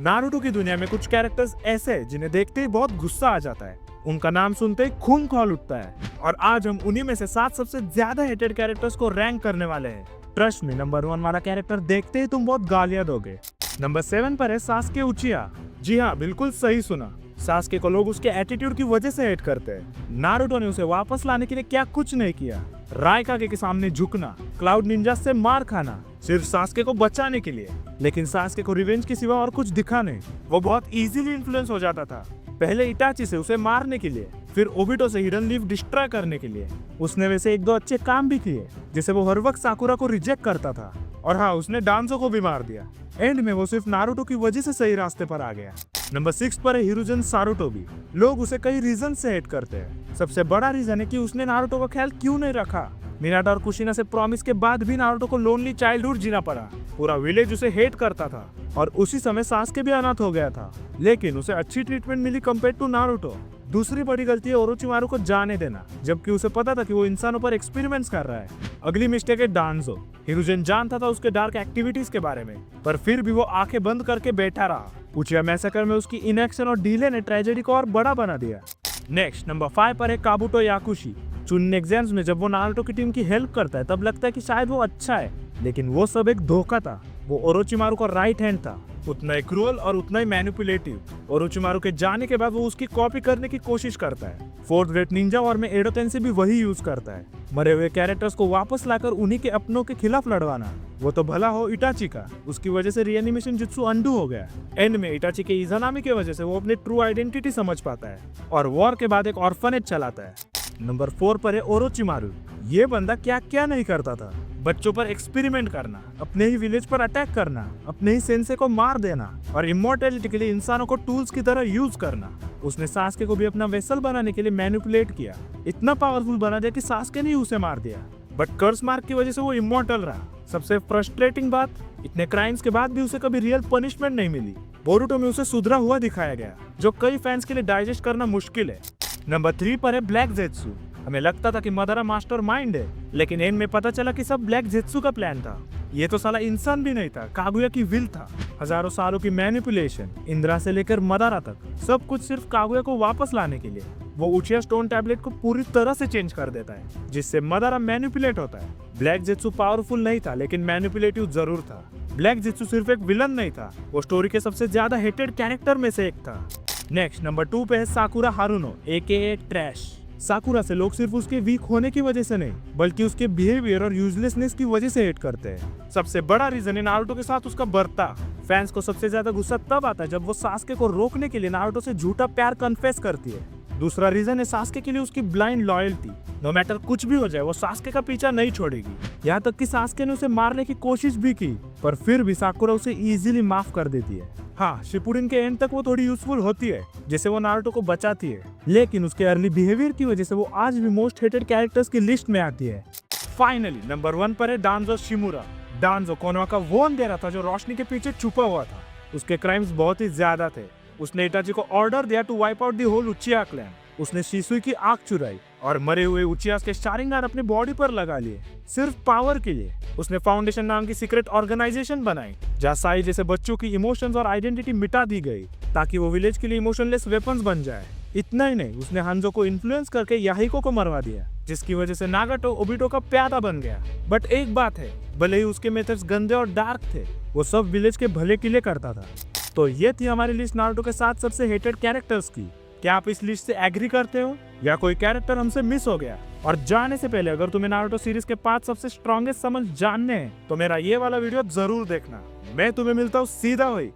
Naruto की दुनिया में कुछ कैरेक्टर्स ऐसे हैं जिन्हें देखते ही बहुत गुस्सा आ जाता है, उनका नाम सुनते ही खून खौल उठता है। और आज हम उन्हीं में से 7 सबसे ज्यादा हेटेड कैरेक्टर्स को रैंक करने वाले हैं। ट्रस्ट में नंबर 1 वाला कैरेक्टर देखते ही तुम बहुत गालियां दोगे। नंबर 7 पर है सास्के उचिहा। जी हाँ, बिल्कुल सही सुना। सास्के को लोग उसके एटीट्यूड की वजह से हेट करते हैं। नारुतो ने उसे वापस लाने के लिए क्या कुछ नहीं किया। रायकागे के सामने झुकना, क्लाउड निंजा से मार खाना, सिर्फ सास्के को बचाने के लिए। लेकिन सास्के को रिवेंज के सिवा और कुछ दिखा नहीं। वो बहुत इजीली इन्फ्लुएंस हो जाता था। पहले इटाची से उसे मारने के लिए, फिर ओबिटो से हिडन लीफ डिस्ट्रॉय करने के लिए। उसने वैसे 1-2 अच्छे काम भी किए, जैसे वो हर वक्त साकुरा को रिजेक्ट करता था। और हाँ, उसने डांसो को भी मार दिया। एंड में वो सिर्फ नारुतो की वजह से सही रास्ते पर आ गया। नंबर 6 पर है हिरुजन सारुटोबी। लोग उसे कई रीजन से हेट करते हैं। सबसे बड़ा रीजन है कि उसने नारुतो का ख्याल क्यों नहीं रखा। मिनाटा और कुशिना से प्रॉमिस के बाद भी नारुतो को लोनली चाइल्डहुड जीना पड़ा। पूरा विलेज उसे हेट करता था और उसी समय सास्के भी अनाथ हो गया था, लेकिन उसे अच्छी ट्रीटमेंट मिली कंपेयर टू नारुतो। दूसरी बड़ी गलती है ओरोचिमारू को जाने देना, जबकि उसे पता था कि वो इंसानों पर एक्सपेरिमेंट्स कर रहा है। अगली मिस्टेक है डांजो। हिरुजन जानता था उसके डार्क एक्टिविटीज के बारे में, पर फिर भी वो आंखें बंद करके बैठा रहा। उचिहा मैसेकर में उसकी इनएक्शन और डीले ने ट्रेजेडी को और बड़ा बना दिया। नेक्स्ट नंबर 5 पर है काबुटो याकुशी। चुनिन एग्जाम्स में जब वो नारुतो की टीम की हेल्प करता है, तब लगता है कि शायद वो अच्छा है, लेकिन वो सब एक धोखा था। वो ओरोचिमारू का राइट हैंड था, उतना ही क्रूअल और उतना ही मैनिपुलेटिव। ओरोचिमारू के जाने के बाद वो उसकी कॉपी करने की कोशिश करता है। 4th ग्रेट निंजा और में एडो तेंसेई भी वही यूज करता है। मरे हुए कैरेक्टर्स को वापस लाकर उन्हीं के अपनों के खिलाफ लड़वाना। वो तो भला हो इटाची का, उसकी वजह से रीएनिमेशन जुत्सु अंडू हो गया। एंड में इटाची के इज़ानामी की वजह से वो अपनी ट्रू आइडेंटिटी समझ पाता है और वॉर के बाद एक ऑर्फनेज चलाता है। नंबर 4 पर है ओरोचिमारू। ये बंदा क्या क्या नहीं करता था। बच्चों पर एक्सपेरिमेंट करना, अपने ही विलेज पर अटैक करना, अपने ही सेंसे को मार देना और इमॉर्टैलिटी के लिए इंसानों को टूल्स की तरह यूज करना। उसने सास्के को भी अपना वेसल बनाने के लिए मैनिपुलेट किया। इतना पावरफुल बना दिया कि सास्के ने उसे मार दिया, बट कर्स मार्क की वजह से वो इमॉर्टल रहा। सबसे फ्रस्ट्रेटिंग बात, इतने क्राइम्स के बाद भी उसे कभी रियल पनिशमेंट नहीं मिली। बोरुटो में उसे सुधरा हुआ दिखाया गया, जो कई फैंस के लिए डाइजेस्ट करना मुश्किल है। नंबर 3 पर है ब्लैक जेत्सु। हमें लगता था कि मदारा मास्टर माइंड है, लेकिन एंड में पता चला कि सब ब्लैक जेत्सु का प्लान था। ये तो साला इंसान भी नहीं था, कागुया की विल था। हजारों सालों की मैनिपुलेशन, इंद्रा से लेकर मदारा तक, सब कुछ सिर्फ कागुया को वापस लाने के लिए। वो उचिहा स्टोन टैबलेट को पूरी तरह से चेंज कर देता है, जिससे मदारा मैनिपुलेट होता है। ब्लैक जेत्सु पावरफुल नहीं था, लेकिन मैनिपुलेटिव जरूर था। ब्लैक जेत्सु सिर्फ एक विलन नहीं था, वो स्टोरी के सबसे ज्यादा हेटेड कैरेक्टर में से एक था। नेक्स्ट नंबर 2 पे है साकुरा हारुनो AKA ट्रैश। साकुरा से लोग सिर्फ उसके वीक होने की वजह से नहीं, बल्कि उसके बिहेवियर और यूजलेसनेस की वजह से हेट करते हैं। सबसे बड़ा रीजन है नारुतो के साथ उसका बर्ताव। फैंस को सबसे ज्यादा गुस्सा तब आता है जब वो सास्के को रोकने के लिए नारुतो से झूठा प्यार कन्फेस करती है। दूसरा रीजन है सास्के के लिए उसकी ब्लाइंड लॉयल्टी। नो मैटर कुछ भी हो जाए, वो सास्के का पीछा नहीं छोड़ेगी। यहाँ तक कि सास्के ने उसे मारने की कोशिश भी की, पर फिर भी साकुरा उसे इजीली माफ कर देती है। हाँ, शिपुडिन के एंड तक वो थोड़ी यूजफुल होती है, जैसे वो नारुतो को बचाती है, लेकिन उसके अर्ली बिहेवियर की वजह से वो आज भी मोस्ट हेटेड कैरेक्टर्स की लिस्ट में आती है। फाइनली नंबर 1 पर है डांजो शिमुरा। डांजो कोनोहा का वो अंधेरा था जो रोशनी के पीछे छुपा हुआ था। उसके क्राइम्स बहुत ही ज्यादा थे। उसने इटाची को ऑर्डर दिया to wipe out the whole Uchiha clan. उसने शिसुई की आंख चुराई और मरे हुए उचिहा के शारिंगान अपने बॉडी पर लगा लिए, सिर्फ पावर के लिए। उसने फाउंडेशन नाम की सीक्रेट ऑर्गेनाइजेशन बनाई, जहाँ साई जैसे बच्चों की इमोशंस और आइडेंटिटी मिटा दी गई, ताकि वो विलेज के लिए इमोशनलेस वेपन्स बन जाए। इतना ही नहीं, उसने हांजो को इन्फ्लुएंस करके याहिको को मरवा दिया, जिसकी वजह से नागाटो ओबिटो का प्यादा बन गया। बट एक बात है, भले ही उसके मेथड्स गंदे और डार्क थे, वो सब विलेज के भले के लिए करता था। तो ये थी हमारी लिस्ट नारुतो के 7 सबसे हेटेड कैरेक्टर्स की। क्या आप इस लिस्ट से एग्री करते हो या कोई कैरेक्टर हमसे मिस हो गया? और जाने से पहले अगर तुम्हें नारुतो सीरीज के 5 सबसे स्ट्रॉन्गेस्ट समझ जानने हैं, तो मेरा ये वाला वीडियो जरूर देखना। मैं तुम्हें मिलता हूँ सीधा वही